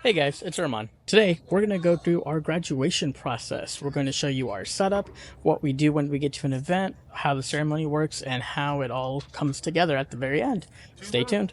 Hey guys, it's Erman. Today, we're going to go through our graduation process. We're going to show you our setup, what we do when we get to an event, how the ceremony works, and how it all comes together at the very end. Stay tuned.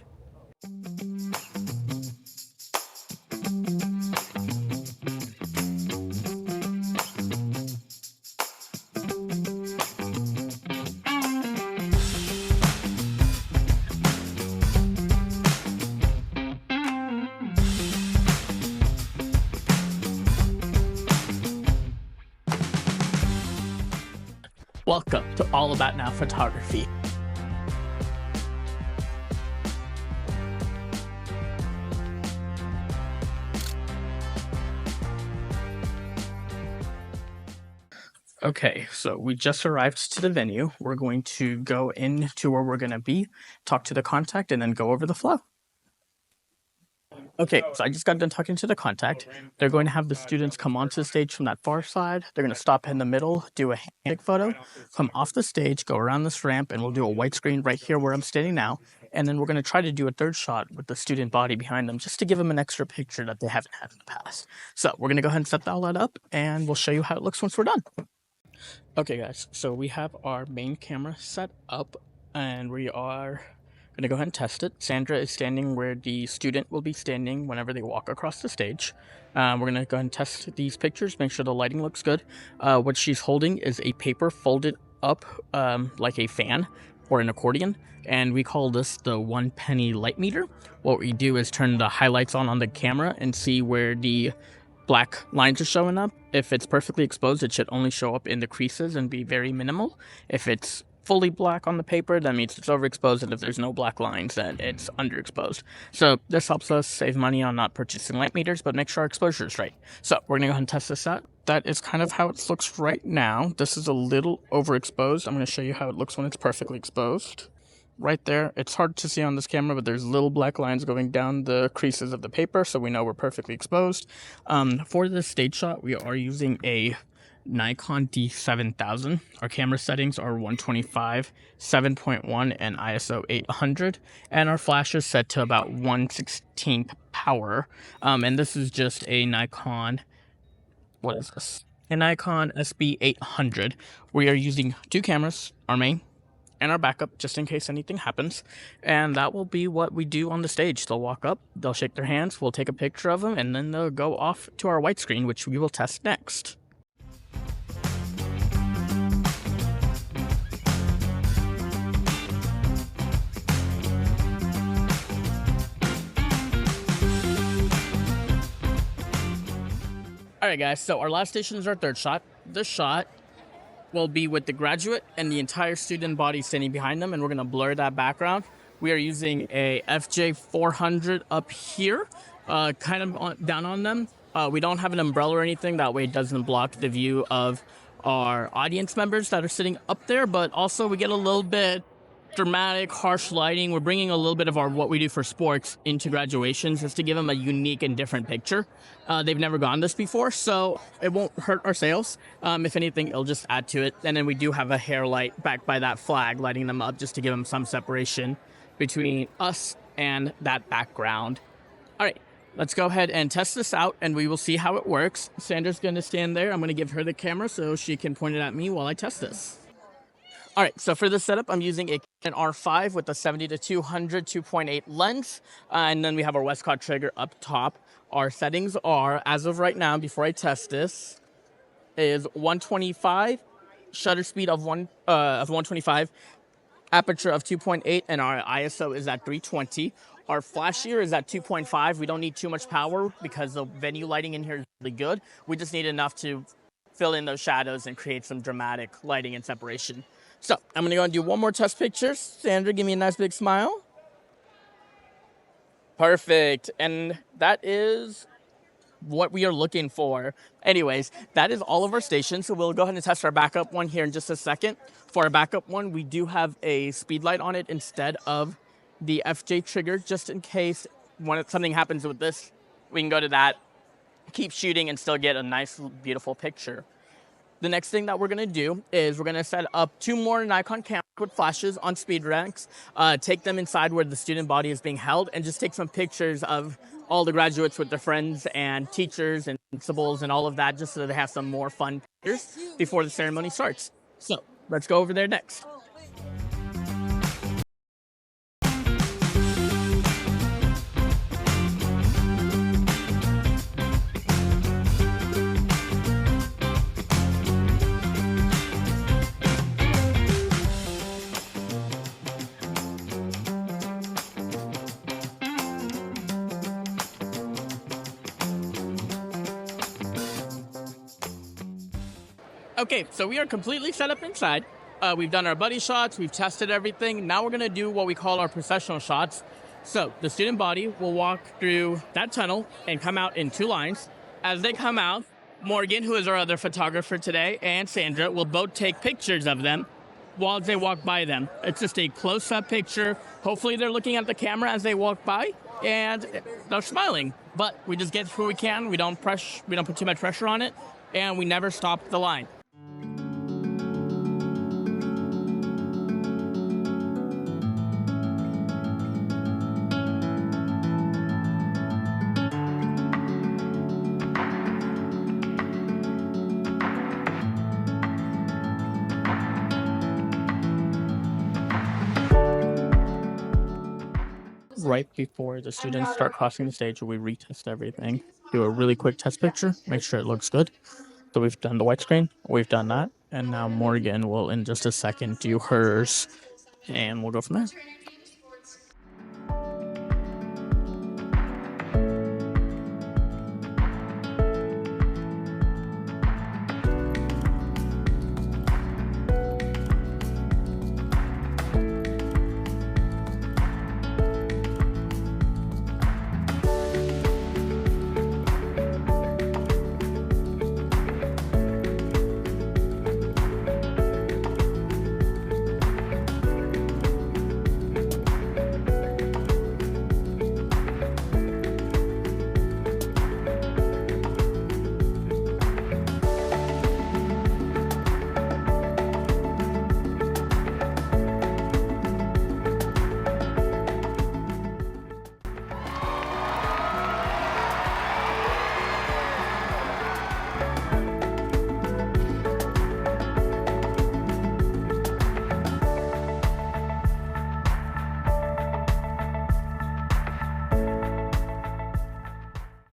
Welcome to All About Now Photography. Okay, so we just arrived to the venue. We're going to go into where we're going to be, talk to the contact, and then go over the flow. Okay, so I just got done talking to the contact. They're going to have the students come onto the stage from that far side. They're going to stop in the middle, do a handshake photo, come off the stage, go around this ramp, and we'll do a white screen right here where I'm standing now. And then we're going to try to do a third shot with the student body behind them just to give them an extra picture that they haven't had in the past. So we're going to go ahead and set all that up, and we'll show you how it looks once we're done. Okay, guys, so we have our main camera set up, and we are going to go ahead and test it. Sandra is standing where the student will be standing whenever they walk across the stage. We're going to go ahead and test these pictures, make sure the lighting looks good. What she's holding is a paper folded up like a fan or an accordion, and we call this the 1 penny light meter. What we do is turn the highlights on the camera and see where the black lines are showing up. If it's perfectly exposed, it should only show up in the creases and be very minimal. If it's fully black on the paper, that means it's overexposed, and if there's no black lines, then it's underexposed. So this helps us save money on not purchasing light meters, but make sure our exposure is right. So we're gonna go ahead and test this out. That is kind of how it looks right now. This is a little overexposed. I'm gonna show you how it looks when it's perfectly exposed. Right there, it's hard to see on this camera, but there's little black lines going down the creases of the paper, so we know we're perfectly exposed. For this stage shot, we are using a Nikon D7000. Our camera settings are 125, 7.1, and ISO 800, and our flash is set to about 1/16th power. And this is just a Nikon, what is this? A Nikon SB800. We are using two cameras, our main and our backup, just in case anything happens. And that will be what we do on the stage. They'll walk up, they'll shake their hands, we'll take a picture of them, and then they'll go off to our white screen, which we will test next. Alright guys, so our last station is our third shot. This shot will be with the graduate and the entire student body standing behind them, and we're going to blur that background. We are using a FJ400 up here, kind of down on them. We don't have an umbrella or anything, that way it doesn't block the view of our audience members that are sitting up there, but also we get a little bit dramatic, harsh lighting. We're bringing a little bit of what we do for sports into graduations just to give them a unique and different picture. They've never gone this before, so it won't hurt our sales. If anything, it'll just add to it. And then we do have a hair light back by that flag, lighting them up just to give them some separation between us and that background. All right, let's go ahead and test this out, and we will see how it works. Sandra's going to stand there. I'm going to give her the camera so she can point it at me while I test this. All right, so for this setup, I'm using a Canon R5 with a 70-200 2.8 lens, and then we have our Westcott trigger up top. Our settings are, as of right now, before I test this, is 125, shutter speed of 125, aperture of 2.8, and our ISO is at 320. Our flash here is at 2.5. We don't need too much power because the venue lighting in here is really good. We just need enough to fill in those shadows and create some dramatic lighting and separation. So I'm going to go and do one more test picture. Sandra, give me a nice big smile. Perfect. And that is what we are looking for. Anyways, that is all of our stations. So we'll go ahead and test our backup one here in just a second. For our backup one, we do have a speed light on it instead of the FJ trigger, just in case when something happens with this, we can go to that, keep shooting, and still get a nice, beautiful picture. The next thing that we're going to do is we're going to set up two more Nikon cameras with flashes on speed racks, take them inside where the student body is being held, and just take some pictures of all the graduates with their friends and teachers and principals and all of that, just so they have some more fun pictures before the ceremony starts. So let's go over there next. Okay, so we are completely set up inside. We've done our buddy shots, we've tested everything. Now we're gonna do what we call our processional shots. So the student body will walk through that tunnel and come out in 2 lines. As they come out, Morgan, who is our other photographer today, and Sandra will both take pictures of them while they walk by them. It's just a close-up picture. Hopefully they're looking at the camera as they walk by and they're smiling. But we just get through what we can. We don't put too much pressure on it, and we never stop the line. Right before the students start crossing the stage, we retest everything, do a really quick test picture, make sure it looks good. So we've done the white screen, we've done that, and now Morgan will in just a second do hers, and we'll go from there.